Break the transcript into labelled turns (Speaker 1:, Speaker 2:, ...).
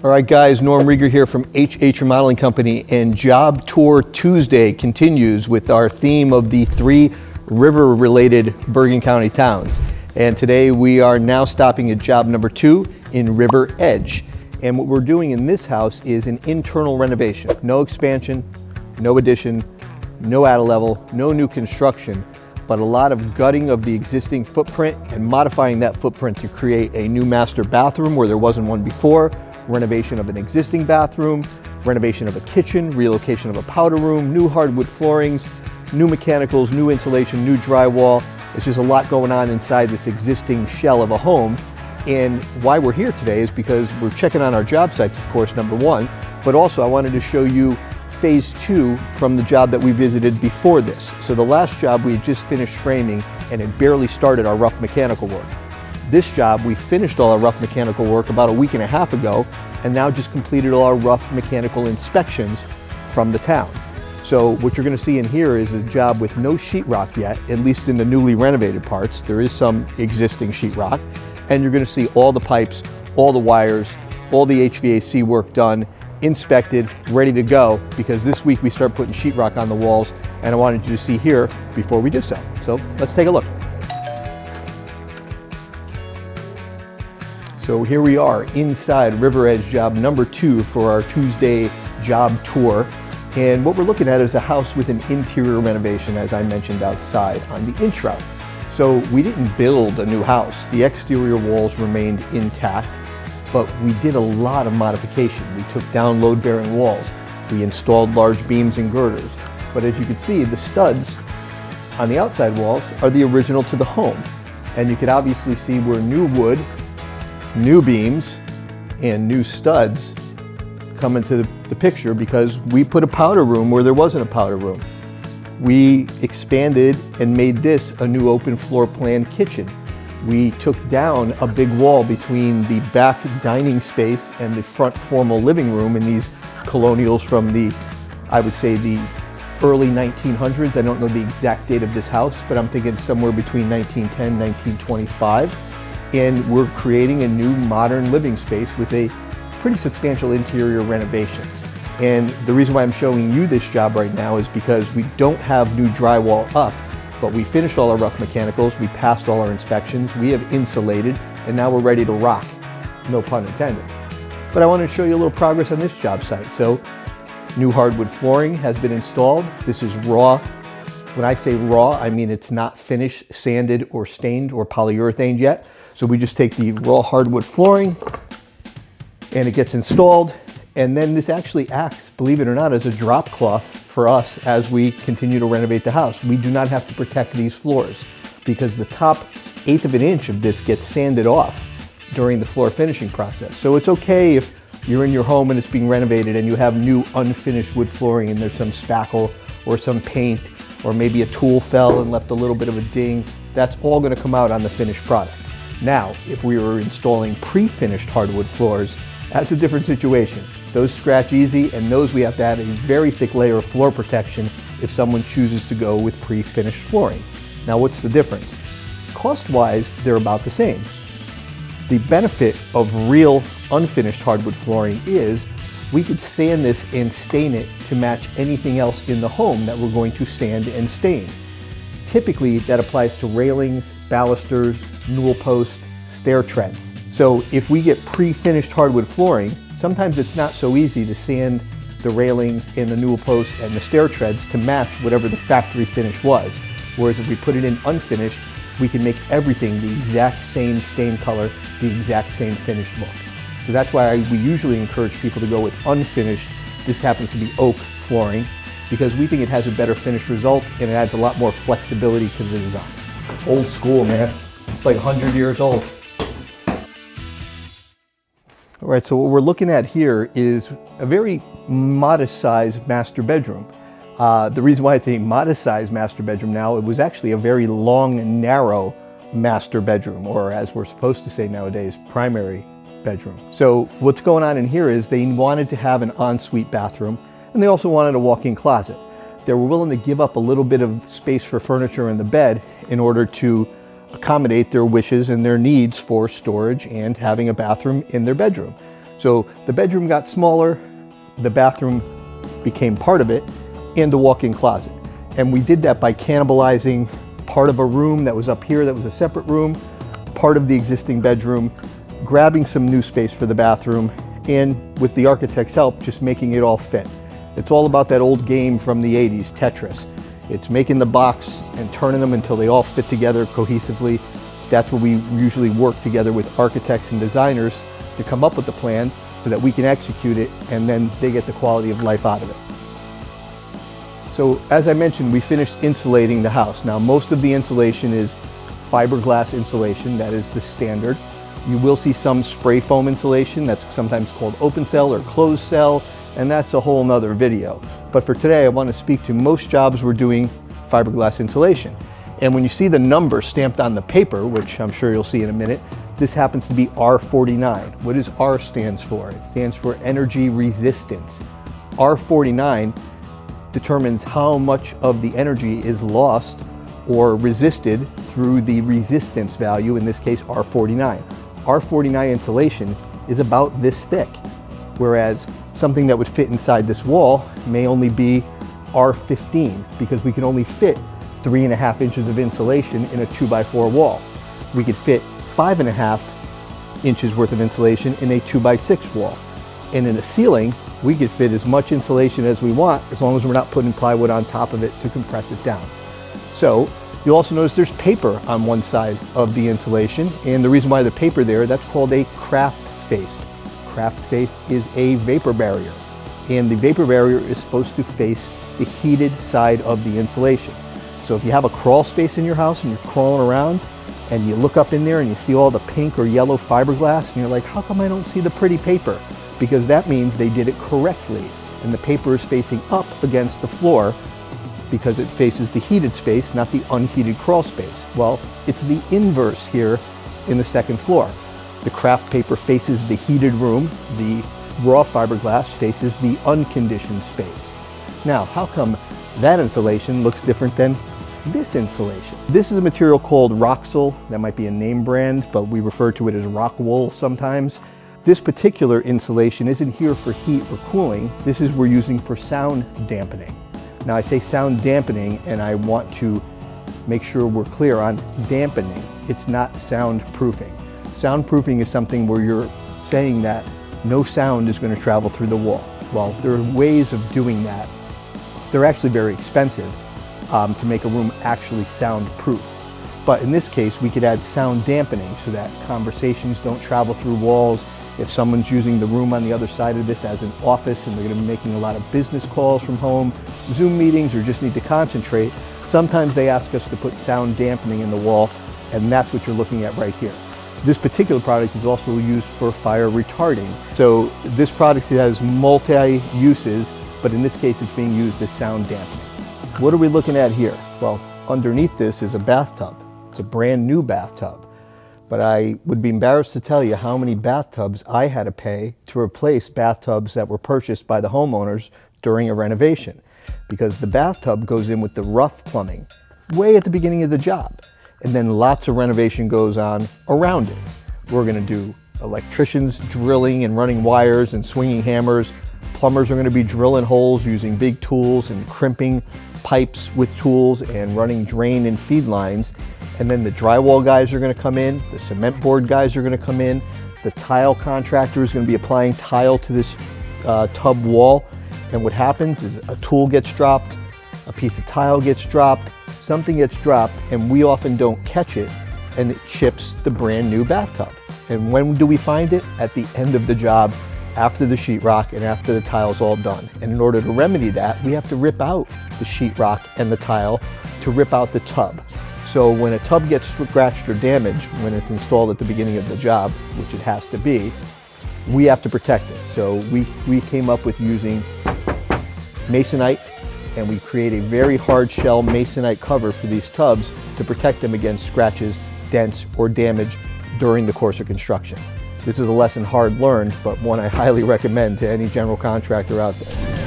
Speaker 1: All right, guys, Norm Rieger here from HH Remodeling Company, and Job Tour Tuesday continues with our theme of the 3 river-related Bergen County towns. And today we are now stopping at job number 2 in River Edge. And what we're doing in this house is an internal renovation. No expansion, no addition, no add a level, no new construction, but a lot of gutting of the existing footprint and modifying that footprint to create a new master bathroom where there wasn't one before, renovation of an existing bathroom, renovation of a kitchen, relocation of a powder room, new hardwood floorings, new mechanicals, new insulation, new drywall. It's just a lot going on inside this existing shell of a home. And why we're here today is because we're checking on our job sites, of course, number 1, but also I wanted to show you phase 2 from the job that we visited before this. So the last job we had just finished framing and had barely started our rough mechanical work. This job, we finished all our rough mechanical work about a week and a half ago, and now just completed all our rough mechanical inspections from the town. So what you're gonna see in here is a job with no sheetrock yet, at least in the newly renovated parts. There is some existing sheetrock, and you're gonna see all the pipes, all the wires, all the HVAC work done, inspected, ready to go, because this week we start putting sheetrock on the walls, and I wanted you to see here before we do so. So let's take a look. So here we are inside River Edge job number 2 for our Tuesday job tour. And what we're looking at is a house with an interior renovation, as I mentioned outside on the intro. So we didn't build a new house. The exterior walls remained intact, but we did a lot of modification. We took down load-bearing walls. We installed large beams and girders. But as you can see, the studs on the outside walls are the original to the home. And you can obviously see where new wood, new beams, and new studs come into the picture because we put a powder room where there wasn't a powder room. We expanded and made this a new open floor plan kitchen. We took down a big wall between the back dining space and the front formal living room in these colonials from the, I would say, the early 1900s. I don't know the exact date of this house, but I'm thinking somewhere between 1910 and 1925. And we're creating a new modern living space with a pretty substantial interior renovation. And the reason why I'm showing you this job right now is because we don't have new drywall up, but we finished all our rough mechanicals, we passed all our inspections, we have insulated, and now we're ready to rock. No pun intended. But I want to show you a little progress on this job site. So new hardwood flooring has been installed. This is raw. When I say raw, I mean it's not finished, sanded, or stained, or polyurethaned yet. So we just take the raw hardwood flooring and it gets installed. And then this actually acts, believe it or not, as a drop cloth for us as we continue to renovate the house. We do not have to protect these floors because the top 1/8 of an inch of this gets sanded off during the floor finishing process. So it's okay if you're in your home and it's being renovated and you have new unfinished wood flooring and there's some spackle or some paint or maybe a tool fell and left a little bit of a ding. That's all going to come out on the finished product. Now, if we were installing pre-finished hardwood floors, that's a different situation. Those scratch easy, and those we have to add a very thick layer of floor protection if someone chooses to go with pre-finished flooring. Now, what's the difference? Cost-wise, they're about the same. The benefit of real unfinished hardwood flooring is we could sand this and stain it to match anything else in the home that we're going to sand and stain. Typically, that applies to railings, balusters, newel posts, stair treads. So if we get pre-finished hardwood flooring, sometimes it's not so easy to sand the railings and the newel posts and the stair treads to match whatever the factory finish was. Whereas if we put it in unfinished, we can make everything the exact same stain color, the exact same finished look. So that's why we usually encourage people to go with unfinished. This happens to be oak flooring because we think it has a better finished result and it adds a lot more flexibility to the design. Old school, man. It's like 100 years old. All right, so what we're looking at here is a very modest sized master bedroom. The reason why it's a modest sized master bedroom now, it was actually a very long and narrow master bedroom, or as we're supposed to say nowadays, primary bedroom. So what's going on in here is they wanted to have an ensuite bathroom, and they also wanted a walk-in closet. They were willing to give up a little bit of space for furniture in the bed in order to accommodate their wishes and their needs for storage and having a bathroom in their bedroom. So the bedroom got smaller, the bathroom became part of it, and the walk-in closet. And we did that by cannibalizing part of a room that was up here that was a separate room, part of the existing bedroom, grabbing some new space for the bathroom, and with the architect's help, just making it all fit. It's all about that old game from the 80s, Tetris. It's making the box and turning them until they all fit together cohesively. That's where we usually work together with architects and designers to come up with the plan so that we can execute it, and then they get the quality of life out of it. So as I mentioned, we finished insulating the house. Now most of the insulation is fiberglass insulation, that is the standard. You will see some spray foam insulation, that's sometimes called open cell or closed cell, and that's a whole nother video. But for today, I want to speak to most jobs we're doing fiberglass insulation. And when you see the number stamped on the paper, which I'm sure you'll see in a minute, this happens to be R49. What does R stands for? It stands for energy resistance. R49 determines how much of the energy is lost or resisted through the resistance value, in this case R49. R49 insulation is about this thick, whereas something that would fit inside this wall may only be R15, because we can only fit 3.5 inches of insulation in a 2x4 wall. We could fit 5.5 inches worth of insulation in a 2x6 wall. And in a ceiling, we could fit as much insulation as we want, as long as we're not putting plywood on top of it to compress it down. So you'll also notice there's paper on one side of the insulation, and the reason why the paper there, that's called a craft face. Craft face is a vapor barrier, and the vapor barrier is supposed to face the heated side of the insulation. So if you have a crawl space in your house and you're crawling around and you look up in there and you see all the pink or yellow fiberglass and you're like, how come I don't see the pretty paper? Because that means they did it correctly, and the paper is facing up against the floor because it faces the heated space, not the unheated crawl space. Well, it's the inverse here in the second floor. The craft paper faces the heated room, the raw fiberglass faces the unconditioned space. Now, how come that insulation looks different than this insulation? This is a material called Roxol. That might be a name brand, but we refer to it as rock wool sometimes. This particular insulation isn't here for heat or cooling. This is we're using for sound dampening. Now I say sound dampening, and I want to make sure we're clear on dampening. It's not soundproofing. Soundproofing is something where you're saying that no sound is going to travel through the wall. Well, there are ways of doing that. They're actually very expensive to make a room actually soundproof. But in this case, we could add sound dampening so that conversations don't travel through walls. If someone's using the room on the other side of this as an office and they're going to be making a lot of business calls from home, Zoom meetings, or just need to concentrate, sometimes they ask us to put sound dampening in the wall, and that's what you're looking at right here. This particular product is also used for fire retarding. So this product has multi-uses, but in this case it's being used as sound dampening. What are we looking at here? Well, underneath this is a bathtub. It's a brand new bathtub. But I would be embarrassed to tell you how many bathtubs I had to pay to replace bathtubs that were purchased by the homeowners during a renovation, because the bathtub goes in with the rough plumbing way at the beginning of the job, and then lots of renovation goes on around it. We're going to do electricians drilling and running wires and swinging hammers. Plumbers are going to be drilling holes using big tools and crimping pipes with tools and running drain and feed lines. And then the drywall guys are going to come in, the cement board guys are going to come in, the tile contractor is going to be applying tile to this tub wall. And what happens is a tool gets dropped, a piece of tile gets dropped, something gets dropped, and we often don't catch it, and it chips the brand new bathtub. And when do we find it? At the end of the job, after the sheetrock and after the tile's all done. And in order to remedy that, we have to rip out the sheetrock and the tile to rip out the tub. So when a tub gets scratched or damaged, when it's installed at the beginning of the job, which it has to be, we have to protect it. So we came up with using masonite, and we create a very hard shell masonite cover for these tubs to protect them against scratches, dents, or damage during the course of construction. This is a lesson hard learned, but one I highly recommend to any general contractor out there.